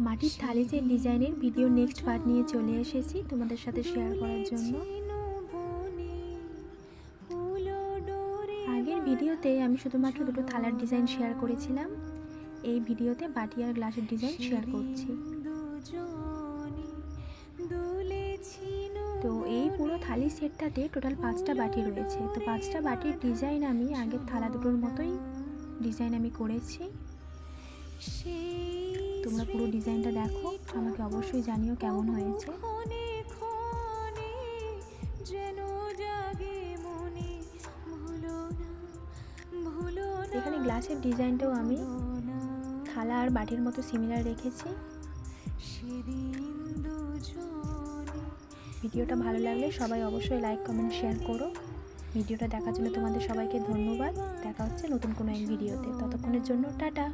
মাটির থালি যে ডিজাইনের ভিডিও নেক্সট পার্ট নিয়ে চলে এসেছি তোমাদের সাথে শেয়ার করার জন্য। আগের ভিডিওতে আমি শুধুমাত্র দুটো থালার ডিজাইন শেয়ার করেছিলাম, এই ভিডিওতে বাটি আর গ্লাসের ডিজাইন শেয়ার করছি। তো এই পুরো থালি সেটটাতে টোটাল 5টা বাটি রয়েছে। তো 5টা বাটির ডিজাইন আমি আগের থালা দুটোর মতোই ডিজাইন আমি করেছি। তোমরা পুরো ডিজাইনটা দেখো, আমাকে অবশ্যই জানিও কেমন হয়েছে। এখানে গ্লাসের ডিজাইনটাও আমি থালা আর বাটির মতো সিমিলার রেখেছি। ভিডিওটা ভালো লাগলে সবাই অবশ্যই লাইক কমেন্ট শেয়ার করো। ভিডিওটা দেখার জন্য তোমাদের সবাইকে ধন্যবাদ। দেখা হচ্ছে নতুন কোনো এক ভিডিওতে, ততক্ষণের জন্য টাটা।